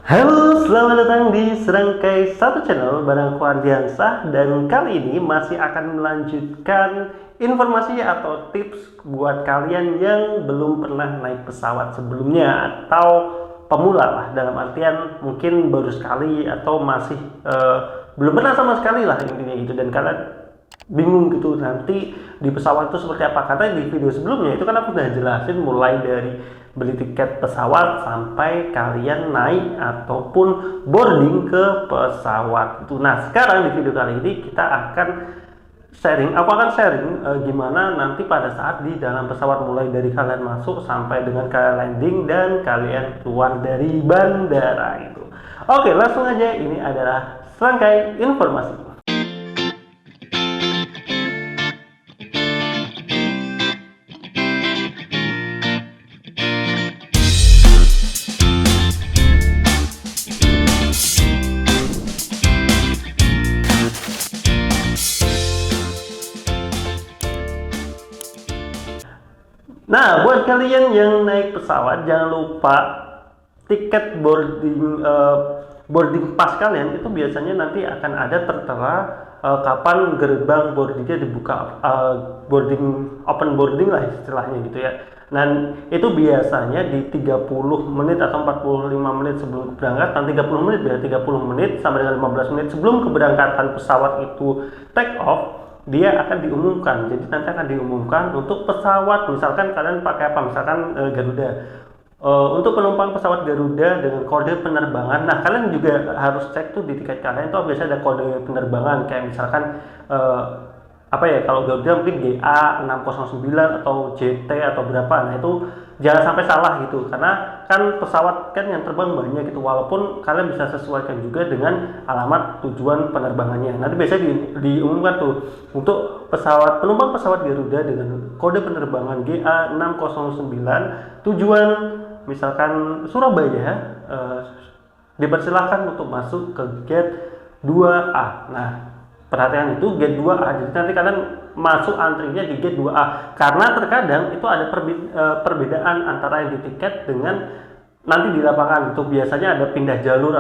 Halo, selamat datang di Serangkai Satu Channel bareng aku Ardiansah, dan kali ini masih akan melanjutkan informasi atau tips buat kalian yang belum pernah naik pesawat sebelumnya atau pemula lah, dalam artian mungkin baru sekali atau masih belum pernah sama sekali lah intinya gitu, dan kalian bingung gitu nanti di pesawat itu seperti apa. Karena di video sebelumnya itu kan aku udah jelasin mulai dari beli tiket pesawat sampai kalian naik ataupun boarding ke pesawat itu. Nah, sekarang di video kali ini kita akan aku akan sharing gimana nanti pada saat di dalam pesawat, mulai dari kalian masuk sampai dengan kalian landing dan kalian keluar dari bandara itu. Oke, langsung aja, ini adalah serangkai informasi. Nah, buat kalian yang naik pesawat, jangan lupa tiket boarding pass kalian itu biasanya nanti akan ada tertera kapan gerbang boardingnya dibuka, open boarding lah istilahnya gitu ya. Dan itu biasanya di 30 menit atau 45 menit sebelum keberangkatan, 30 menit ya, 30 menit sampai dengan 15 menit sebelum keberangkatan pesawat itu take off, dia akan diumumkan. Jadi nanti akan diumumkan untuk pesawat, misalkan kalian pakai apa, misalkan Garuda. Untuk penumpang pesawat Garuda dengan kode penerbangan, nah kalian juga harus cek tuh di tiket kalian tuh biasanya ada kode penerbangan, kayak misalkan apa ya, kalau Garuda mungkin GA 609 atau JT atau berapa. Nah itu jangan sampai salah gitu, karena kan pesawat kan yang terbang banyak gitu, walaupun kalian bisa sesuaikan juga dengan alamat tujuan penerbangannya. Nanti biasanya diumumkan tuh untuk penumpang pesawat Garuda dengan kode penerbangan GA 609 tujuan misalkan Surabaya, dipersilahkan untuk masuk ke gate 2A. Nah, perhatian itu gate 2A, jadi nanti kalian masuk antrinya di gate 2A, karena terkadang itu ada perbedaan antara yang di tiket dengan nanti di lapangan. Itu biasanya ada pindah jalur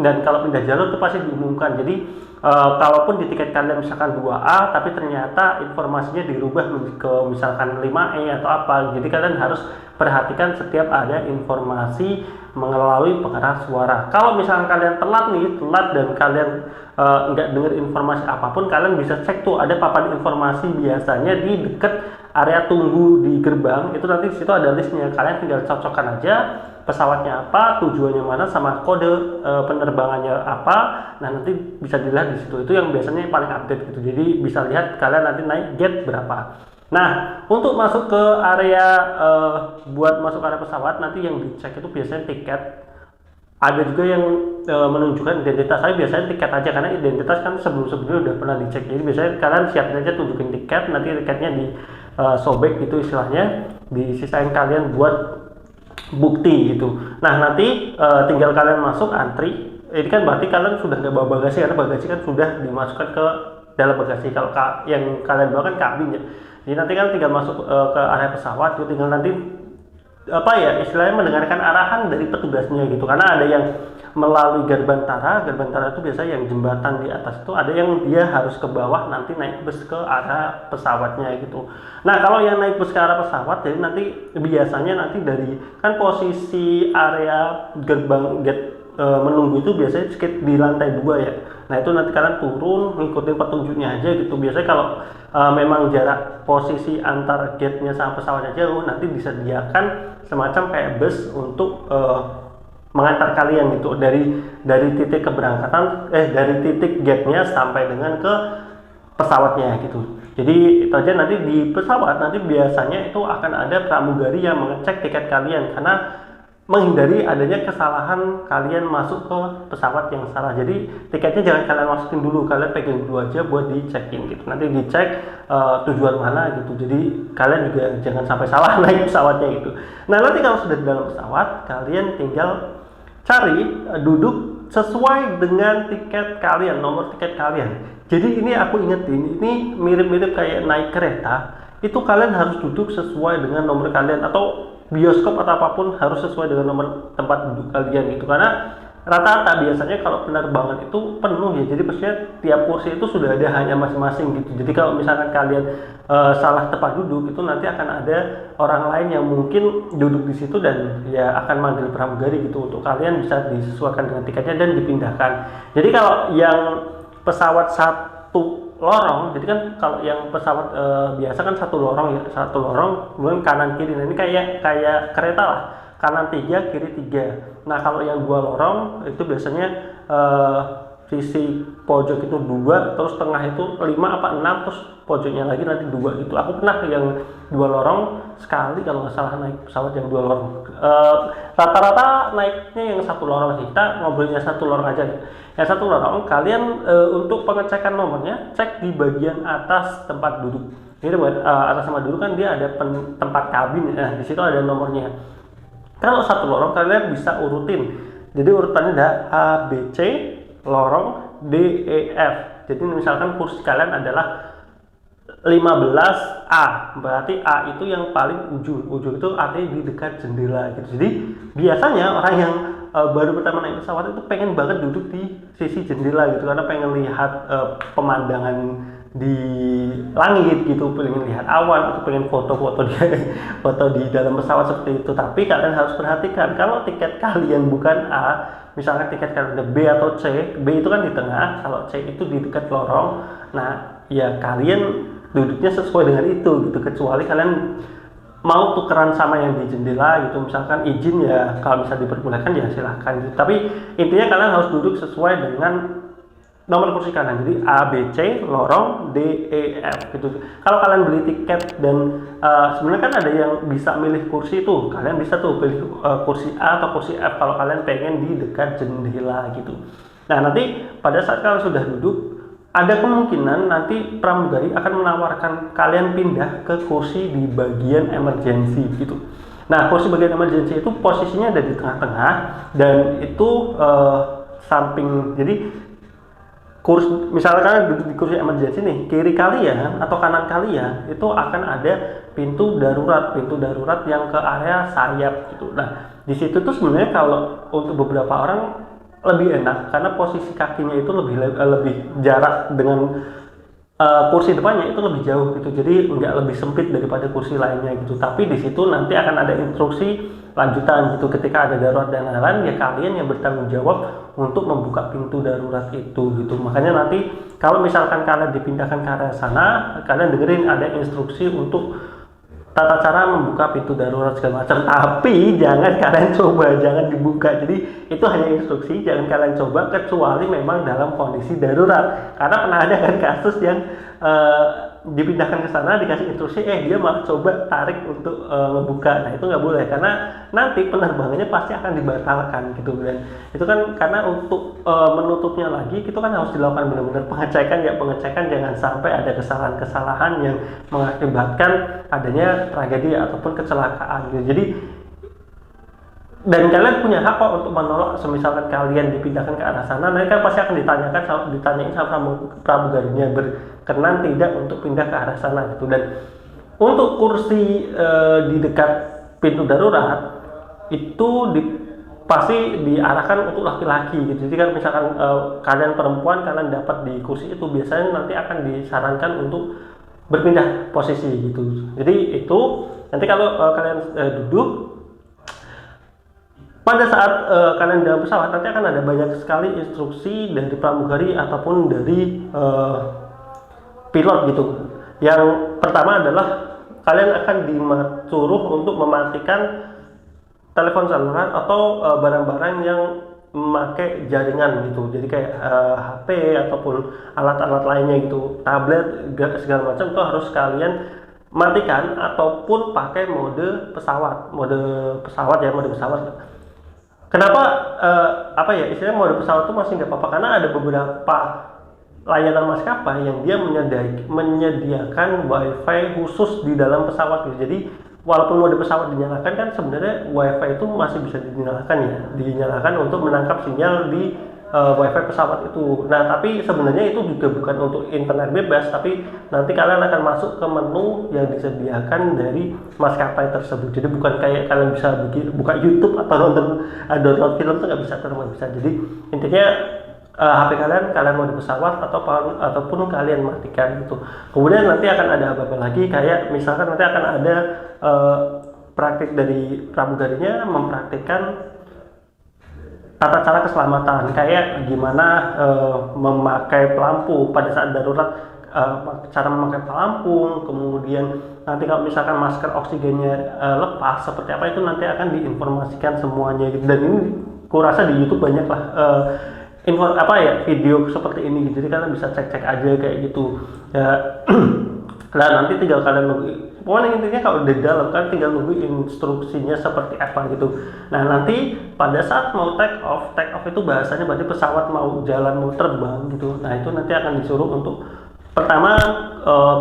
dan kalau pindah jalur itu pasti diumumkan. Jadi kalaupun di tiket kalian misalkan 2A tapi ternyata informasinya dirubah ke misalkan 5E atau apa, jadi kalian harus perhatikan setiap ada informasi melalui pengeras suara. Kalau misalkan kalian telat dan kalian nggak dengar informasi apapun, kalian bisa cek tuh ada papan informasi biasanya di dekat area tunggu di gerbang. Itu nanti di situ ada listnya, kalian tinggal cocokkan aja pesawatnya apa, tujuannya mana, sama kode penerbangannya apa. Nah nanti bisa dilihat di situ, itu yang biasanya paling update gitu. Jadi bisa lihat kalian nanti naik gate berapa. Nah, untuk masuk ke area buat masuk area pesawat, nanti yang dicek itu biasanya tiket. Ada juga yang menunjukkan identitas. Saya biasanya tiket aja, karena identitas kan sebelum-sebelumnya udah pernah dicek. Jadi biasanya kalian siapin aja, tunjukin tiket, nanti tiketnya di sobek gitu istilahnya, disisain kalian buat bukti gitu. Nah nanti tinggal kalian masuk antri. Ini kan berarti kalian sudah nggak bawa bagasi, karena bagasi kan sudah dimasukkan ke dalam bagasi. Kalau yang kalian bawa kan kabin ya. Jadi nanti kan tinggal masuk ke area pesawat, itu tinggal nanti apa ya istilahnya mendengarkan arahan dari petugasnya gitu. Karena ada yang melalui gerbang tara itu biasanya yang jembatan di atas itu, ada yang dia harus ke bawah nanti naik bus ke arah pesawatnya gitu. Nah kalau yang naik bus ke arah pesawat, jadi nanti biasanya nanti dari kan posisi area gerbang gate menunggu itu biasanya sekitar di lantai 2 ya. Nah itu nanti kalian turun ngikutin petunjuknya aja gitu. Biasanya kalau memang jarak posisi antar gate-nya sama pesawatnya jauh, nanti disediakan semacam kayak bus untuk mengantar kalian gitu dari titik keberangkatan, dari titik gate-nya sampai dengan ke pesawatnya gitu. Jadi itu aja, nanti di pesawat nanti biasanya itu akan ada pramugari yang mengecek tiket kalian, karena menghindari adanya kesalahan kalian masuk ke pesawat yang salah. Jadi tiketnya jangan kalian masukin dulu, kalian pegang dulu aja buat dicekin gitu. Nanti dicek tujuan mana gitu. Jadi kalian juga jangan sampai salah naik pesawatnya gitu. Nah nanti kalau sudah di dalam pesawat, kalian tinggal cari duduk sesuai dengan tiket kalian, nomor tiket kalian. Jadi ini aku ingetin, ini mirip-mirip kayak naik kereta. Itu kalian harus duduk sesuai dengan nomor kalian, atau bioskop atau apapun harus sesuai dengan nomor tempat duduk kalian gitu. Karena rata-rata biasanya kalau penerbangan itu penuh ya, jadi maksudnya tiap kursi itu sudah ada hanya masing-masing gitu. Jadi kalau misalkan kalian salah tempat duduk itu nanti akan ada orang lain yang mungkin duduk di situ dan ya akan manggil pramugari gitu untuk kalian bisa disesuaikan dengan tiketnya dan dipindahkan. Jadi kalau yang pesawat satu lorong, jadi kan kalau yang pesawat biasa kan satu lorong ya, satu lorong kemudian kanan kiri. Nah ini kayak kayak kereta lah, kanan 3 kiri 3. Nah kalau yang dua lorong itu biasanya sisi pojok itu 2, terus tengah itu 5 apa 6, terus pojoknya lagi nanti 2 gitu. Aku pernah yang dua lorong sekali kalau nggak salah naik pesawat yang dua lorong. Rata-rata naiknya yang satu lorong sih. Kita ngobrolnya satu lorong aja ya. Yang satu lorong kalian untuk pengecekan nomornya cek di bagian atas tempat duduk. Ini atas tempat duduk kan dia ada tempat kabin. Nah di situ ada nomornya. Kalau satu lorong kalian bisa urutin. Jadi urutannya ada A, B, C, lorong D, E, F. Jadi misalkan kursi kalian adalah 15A, berarti A itu yang paling ujung. Ujung itu artinya di dekat jendela gitu. Jadi biasanya orang yang baru pertama naik pesawat itu pengen banget duduk di sisi jendela gitu karena pengen lihat pemandangan di langit gitu, pengen lihat awan atau pengen foto-foto di dalam pesawat seperti itu. Tapi kalian harus perhatikan kalau tiket kalian bukan A, misalkan tiket kalian ada B atau C, B itu kan di tengah, kalau C itu di dekat lorong. Nah ya kalian duduknya sesuai dengan itu gitu, kecuali kalian mau tukeran sama yang di jendela gitu, misalkan izin ya kalau bisa diperbolehkan ya silahkan gitu. Tapi intinya kalian harus duduk sesuai dengan nomor kursi kalian, jadi A, B, C, lorong D, E, F gitu. Kalau kalian beli tiket dan sebenarnya kan ada yang bisa milih kursi tuh, kalian bisa tuh pilih kursi A atau kursi F kalau kalian pengen di dekat jendela gitu. Nah nanti pada saat kalian sudah duduk, ada kemungkinan nanti pramugari akan menawarkan kalian pindah ke kursi di bagian emergency gitu. Nah kursi bagian emergency itu posisinya ada di tengah-tengah dan itu samping, jadi kursi, misalnya kalian duduk di kursi emergency nih, kiri kalian atau kanan kalian itu akan ada pintu darurat yang ke area sayap gitu. Nah di situ tuh sebenarnya kalau untuk beberapa orang lebih enak karena posisi kakinya itu lebih jarak dengan kursi depannya itu lebih jauh gitu, jadi nggak lebih sempit daripada kursi lainnya gitu. Tapi di situ nanti akan ada instruksi lanjutan gitu, ketika ada darurat dan lain-lain ya kalian yang bertanggung jawab untuk membuka pintu darurat itu gitu. Makanya nanti kalau misalkan kalian dipindahkan ke arah sana, kalian dengerin ada instruksi untuk tata cara membuka pintu darurat segala macam, tapi jangan kalian coba, jangan dibuka. Jadi itu hanya instruksi, jangan kalian coba kecuali memang dalam kondisi darurat. Karena pernah ada kan kasus yang dipindahkan ke sana dikasih instruksi, dia malah coba tarik untuk ngebuka. Nah itu nggak boleh karena nanti penerbangannya pasti akan dibatalkan gitu. Dan itu kan karena untuk menutupnya lagi itu kan harus dilakukan benar-benar pengecekan, jangan sampai ada kesalahan-kesalahan yang mengakibatkan adanya tragedi ataupun kecelakaan gitu. Jadi dan kalian punya hak kok untuk menolak, misalkan kalian dipindahkan ke arah sana, nanti kan pasti akan ditanyain sama pramugarinya berkenan tidak untuk pindah ke arah sana gitu. Dan untuk kursi di dekat pintu darurat itu pasti diarahkan untuk laki-laki gitu. Jadi kan misalkan kalian perempuan, kalian dapat di kursi itu biasanya nanti akan disarankan untuk berpindah posisi gitu. Jadi itu nanti kalau kalian duduk pada saat kalian dalam pesawat, nanti akan ada banyak sekali instruksi dari pramugari ataupun dari pilot gitu. Yang pertama adalah kalian akan disuruh untuk mematikan telepon seluler atau barang-barang yang memakai jaringan gitu. Jadi kayak HP ataupun alat-alat lainnya gitu, tablet segala macam itu harus kalian matikan ataupun pakai mode pesawat. Kenapa istilahnya mode pesawat itu masih nggak apa-apa, karena ada beberapa layanan maskapai yang dia menyediakan wifi khusus di dalam pesawat gitu. Jadi walaupun mode pesawat dinyalakan kan sebenarnya wifi itu masih bisa dinyalakan untuk menangkap sinyal di wifi pesawat itu. Nah, tapi sebenarnya itu juga bukan untuk internet bebas, tapi nanti kalian akan masuk ke menu yang disediakan dari maskapai tersebut. Jadi bukan kayak kalian bisa buka YouTube atau nonton download film itu nggak bisa, nggak bisa. Jadi intinya HP kalian mau di pesawat ataupun kalian matikan gitu. Kemudian nanti akan ada apa lagi, kayak misalkan nanti akan ada praktik dari pramugarinya mempraktikkan tata cara keselamatan, kayak gimana memakai pelampung pada saat darurat, cara memakai pelampung, kemudian nanti kalau misalkan masker oksigennya lepas seperti apa, itu nanti akan diinformasikan semuanya gitu. Dan ini kurasa di YouTube banyak lah video seperti ini gitu. Jadi kalian bisa cek aja kayak gitu ya. Nah, nanti tinggal kalian nunggu, pokoknya intinya kalau di dalam kan tinggal nunggu instruksinya seperti apa gitu. Nah, nanti pada saat mau take off itu bahasanya berarti pesawat mau jalan, mau terbang gitu. Nah, itu nanti akan disuruh untuk pertama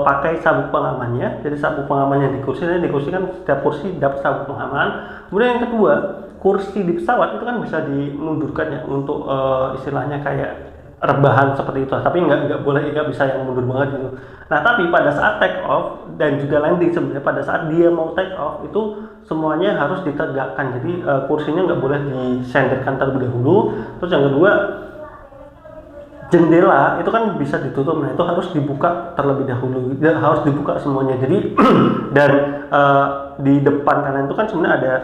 pakai sabuk pengamannya. Jadi sabuk pengamannya di kursi kan setiap kursi dapat sabuk pengaman. Kemudian yang kedua, kursi di pesawat itu kan bisa dimundurkan ya untuk istilahnya kayak rebahan seperti itu, tapi nggak bisa yang mundur banget gitu. Nah, tapi pada saat take off dan juga landing, sebenarnya pada saat dia mau take off itu semuanya harus ditegakkan. Jadi kursinya nggak boleh disenderkan terlebih dahulu. Terus yang kedua, jendela itu kan bisa ditutup, nah itu harus dibuka terlebih dahulu, harus dibuka semuanya. Jadi dan di depan kanan itu kan sebenarnya ada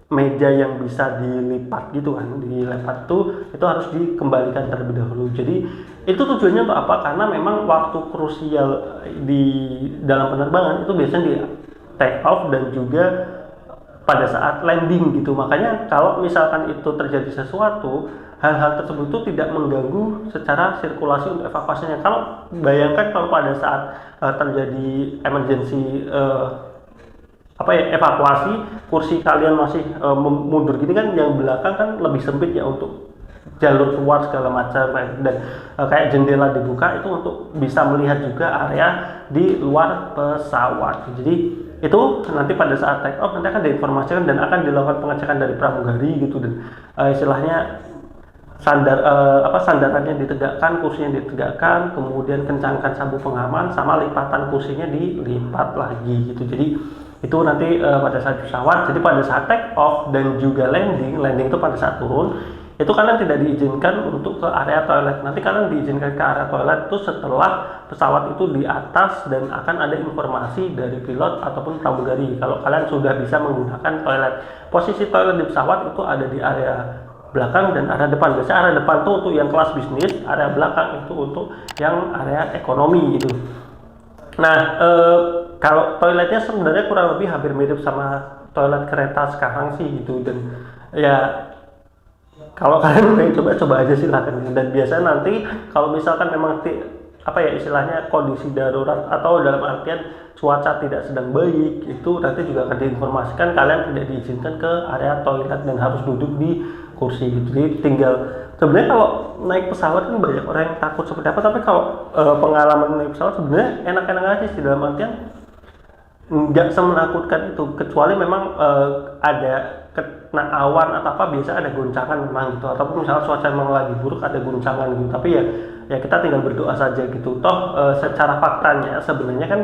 meja yang bisa dilipat gitu kan, dilipat itu harus dikembalikan terlebih dahulu. Jadi itu tujuannya untuk apa? Karena memang waktu krusial di dalam penerbangan itu biasanya di take off dan juga pada saat landing gitu. Makanya kalau misalkan itu terjadi sesuatu, hal-hal tersebut itu tidak mengganggu secara sirkulasi untuk evakuasinya. Kalau bayangkan kalau pada saat terjadi emergency evakuasi, kursi kalian masih mundur gini kan, yang belakang kan lebih sempit ya untuk jalur keluar segala macam, dan kayak jendela dibuka itu untuk bisa melihat juga area di luar pesawat. Jadi itu nanti pada saat take off nanti akan diinformasikan dan akan dilakukan pengecekan dari pramugari gitu, dan istilahnya sandarannya ditegakkan, kursinya ditegakkan, kemudian kencangkan sabuk pengaman sama lipatan kursinya dilipat lagi gitu. Jadi itu nanti pada saat pesawat. Jadi pada saat take off dan juga landing itu pada saat turun itu kalian tidak diizinkan untuk ke area toilet. Nanti kalian diizinkan ke area toilet itu setelah pesawat itu di atas dan akan ada informasi dari pilot ataupun pramugari kalau kalian sudah bisa menggunakan toilet. Posisi toilet di pesawat itu ada di area belakang dan area depan. Biasanya area depan itu untuk yang kelas bisnis, area belakang itu untuk yang area ekonomi gitu. Nah, kalau toiletnya sebenarnya kurang lebih hampir mirip sama toilet kereta sekarang sih gitu, dan ya kalau kalian pengen coba aja silakan. Dan biasanya nanti kalau misalkan memang istilahnya kondisi darurat atau dalam artian cuaca tidak sedang baik, itu nanti juga akan diinformasikan kalian tidak diizinkan ke area toilet dan harus duduk di kursi gitu. Jadi tinggal, sebenarnya kalau naik pesawat kan banyak orang yang takut seperti apa, tapi kalau pengalaman naik pesawat sebenarnya enak-enak aja sih, dalam artian nggak semenakutkan itu, kecuali memang ada kena awan atau apa, biasa ada goncangan memang gitu, ataupun misalnya cuaca memang lagi buruk ada goncangan gitu. Tapi ya kita tinggal berdoa saja gitu. Toh secara faktanya sebenarnya kan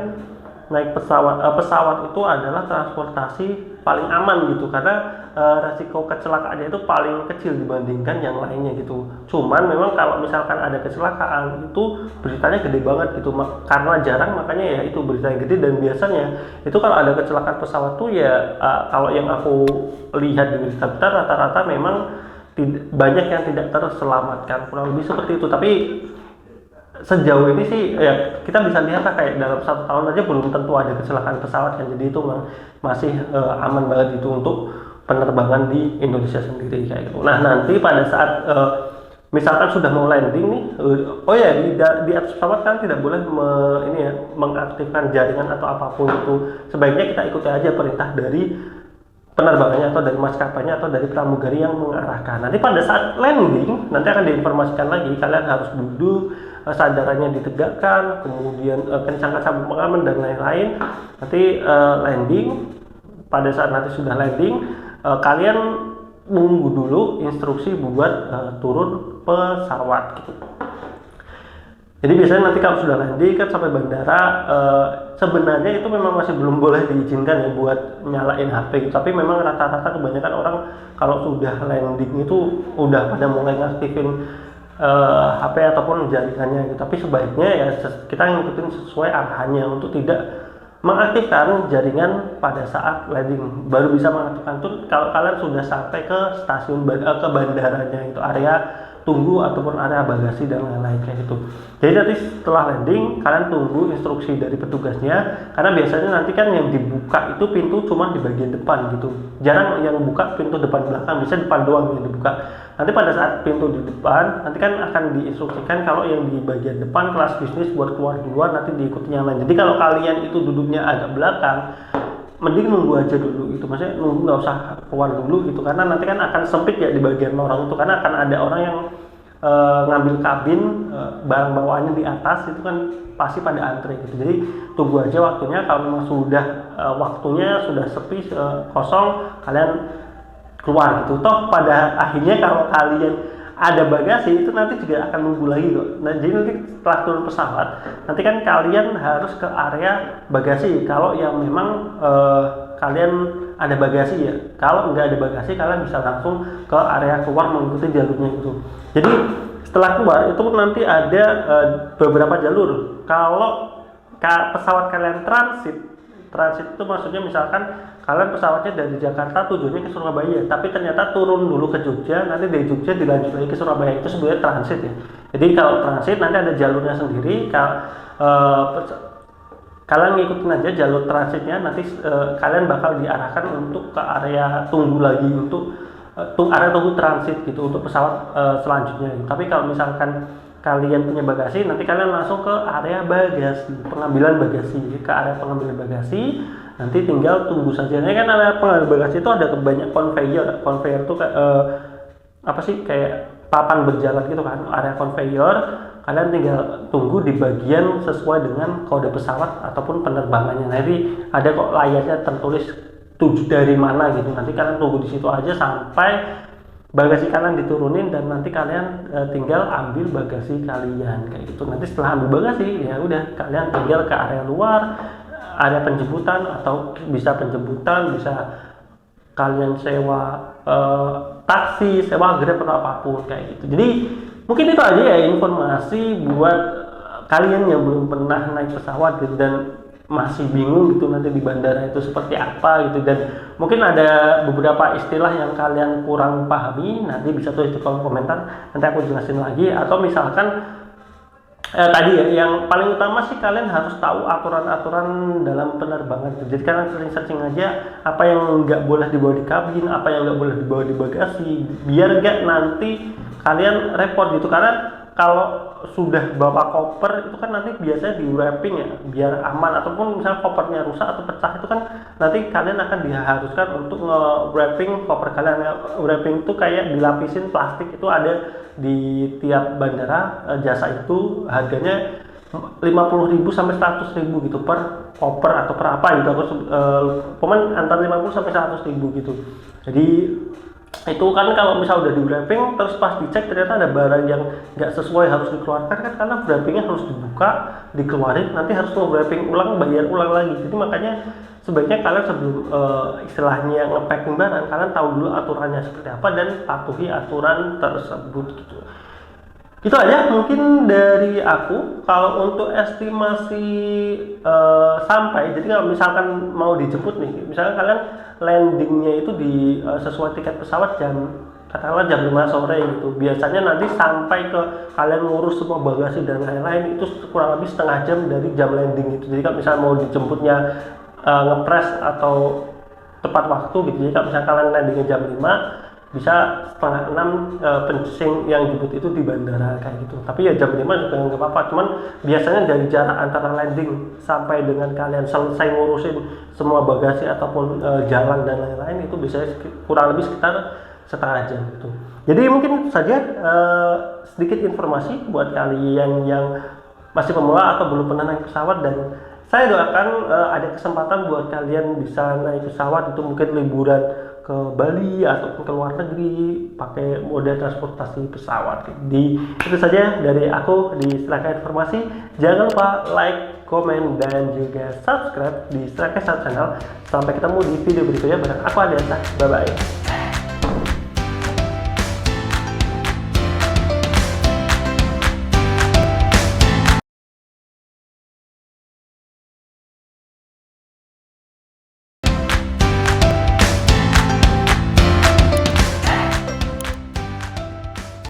naik pesawat itu adalah transportasi paling aman gitu, karena resiko kecelakaannya itu paling kecil dibandingkan yang lainnya gitu. Cuman memang kalau misalkan ada kecelakaan itu beritanya gede banget gitu, karena jarang makanya ya itu beritanya gede. Dan biasanya itu kalau ada kecelakaan pesawat tuh ya kalau yang aku lihat di berita rata-rata memang banyak yang tidak terselamatkan, kurang lebih seperti itu. Tapi sejauh ini sih ya kita bisa lihat lah, kayak dalam 1 tahun aja belum tentu ada kecelakaan pesawat kan. Jadi itu masih aman banget itu untuk penerbangan di Indonesia sendiri kayak gitu. Nah, nanti pada saat misalkan sudah mau landing nih, di atas pesawat kan tidak boleh mengaktifkan jaringan atau apapun itu. Sebaiknya kita ikuti aja perintah dari penerbangannya atau dari maskapainya atau dari pramugari yang mengarahkan. Nanti pada saat landing nanti akan diinformasikan lagi, kalian harus duduk, sandarannya ditegakkan, kemudian kencangkan sabuk pengaman dan lain-lain. Nanti landing, pada saat nanti sudah landing, kalian nunggu dulu instruksi buat turun pesawat gitu. Jadi biasanya nanti kalau sudah landing kan sampai bandara, sebenarnya itu memang masih belum boleh diizinkan ya buat nyalain HP gitu. Tapi memang rata-rata kebanyakan orang kalau sudah landing itu udah pada mulai ngaktifin HP ataupun jaringannya gitu. Tapi sebaiknya ya kita ngikutin sesuai arahannya untuk tidak mengaktifkan jaringan pada saat landing. Baru bisa mengaktifkan itu kalau kalian sudah sampai ke stasiun ke bandaranya, itu area tunggu ataupun area bagasi dan lain-lain kayak gitu. Jadi nanti setelah landing kalian tunggu instruksi dari petugasnya, karena biasanya nanti kan yang dibuka itu pintu cuma di bagian depan gitu. Jarang yang buka pintu depan belakang, bisa depan doang yang dibuka. Nanti pada saat pintu di depan, nanti kan akan diinstruksikan kalau yang di bagian depan kelas bisnis buat keluar duluan, nanti diikuti yang lain. Jadi kalau kalian itu duduknya agak belakang, mending nunggu aja dulu gitu, maksudnya nunggu, nggak usah keluar dulu gitu, karena nanti kan akan sempit ya di bagian lorong itu, karena akan ada orang yang ngambil kabin, barang bawaannya di atas itu kan pasti pada antre gitu. Jadi tunggu aja waktunya, kalau memang sudah waktunya sudah sepi, kosong, kalian keluar gitu. Toh pada akhirnya kalau kalian ada bagasi itu nanti juga akan nunggu lagi kok. Nah, jadi nanti setelah turun pesawat, nanti kan kalian harus ke area bagasi kalau yang memang kalian ada bagasi ya. Kalau nggak ada bagasi, kalian bisa langsung ke area keluar mengikuti jalurnya itu. Jadi setelah keluar itu nanti ada beberapa jalur. Kalau pesawat kalian transit itu maksudnya misalkan kalian pesawatnya dari Jakarta tujuannya ke Surabaya, tapi ternyata turun dulu ke Jogja, nanti dari Jogja dilanjut lagi ke Surabaya, itu sebenarnya transit ya. Jadi kalau transit nanti ada jalurnya sendiri. Kalian ngikutin aja jalur transitnya, nanti kalian bakal diarahkan untuk ke area tunggu lagi, untuk area tunggu transit gitu untuk pesawat selanjutnya. Tapi kalau misalkan kalian punya bagasi, nanti kalian langsung ke area bagasi, pengambilan bagasi, ke area pengambilan bagasi, nanti tinggal tunggu saja. Ini kan area pengambilan bagasi itu ada banyak conveyor tuh apa sih, kayak papan berjalan gitu kan, area conveyor. Kalian tinggal tunggu di bagian sesuai dengan kode pesawat ataupun penerbangannya. Nanti ada kok layarnya tertulis tujuh dari mana gitu, nanti kalian tunggu di situ aja sampai bagasi kalian diturunin, dan nanti kalian tinggal ambil bagasi kalian kayak gitu. Nanti setelah ambil bagasi ya udah, kalian tinggal ke area luar, area penjemputan, atau bisa penjemputan, bisa kalian sewa taksi, sewa Grab atau apapun kayak gitu. Jadi mungkin itu aja ya informasi buat kalian yang belum pernah naik pesawat gitu dan masih bingung gitu nanti di bandara itu seperti apa gitu, dan mungkin ada beberapa istilah yang kalian kurang pahami, nanti bisa tulis di kolom komentar, nanti aku jelasin lagi. Atau misalkan tadi ya, yang paling utama sih kalian harus tahu aturan-aturan dalam penerbangan. Jadi kalian searching aja apa yang nggak boleh dibawa di kabin, apa yang nggak boleh dibawa di bagasi, biar nggak nanti kalian repot gitu. Karena kalau sudah bawa koper itu kan nanti biasanya di wrapping ya, biar aman, ataupun misalnya kopernya rusak atau pecah itu kan nanti kalian akan diharuskan untuk nge-wrapping koper kalian. Wrapping itu kayak dilapisin plastik, itu ada di tiap bandara. Jasa itu harganya 50.000 sampai 100.000 gitu per koper atau per apa gitu. Aku antara 50 sampai 100.000 gitu. Jadi itu kan kalau misal udah di wrapping terus pas dicek ternyata ada barang yang nggak sesuai harus dikeluarkan kan, karena wrappingnya harus dibuka, dikeluarin, nanti harus wrapping ulang, bayar ulang lagi. Jadi makanya sebaiknya kalian sebelum istilahnya nge-packing barang, kalian tahu dulu aturannya seperti apa dan patuhi aturan tersebut gitu. Itu aja mungkin dari aku. Kalau untuk estimasi sampai, jadi kalau misalkan mau dijemput nih, misalkan kalian landingnya itu di sesuai tiket pesawat katakanlah jam 5 sore gitu, biasanya nanti sampai ke kalian ngurus semua bagasi dan lain-lain itu kurang lebih setengah jam dari jam landing itu. Jadi kalau misalnya mau dijemputnya ngepres atau tepat waktu gitu, jadi kalau misalnya kalian landingnya jam 5, bisa setengah 6 pencing yang jemput itu di bandara kayak gitu. Tapi ya jam 5 juga nggak apa-apa, cuman biasanya dari jarak antara landing sampai dengan kalian selesai ngurusin semua bagasi ataupun jalan dan lain-lain itu biasanya kurang lebih sekitar setengah jam gitu. Jadi mungkin saja sedikit informasi buat kalian yang masih pemula atau belum pernah naik pesawat, dan saya doakan ada kesempatan buat kalian bisa naik pesawat itu mungkin liburan ke Bali ataupun ke luar negeri pakai moda transportasi pesawat. Itu saja dari aku di Straka Informasi. Jangan lupa like, komen, dan juga subscribe di Straka Channel. Sampai ketemu di video berikutnya bareng aku Adianta. Bye bye.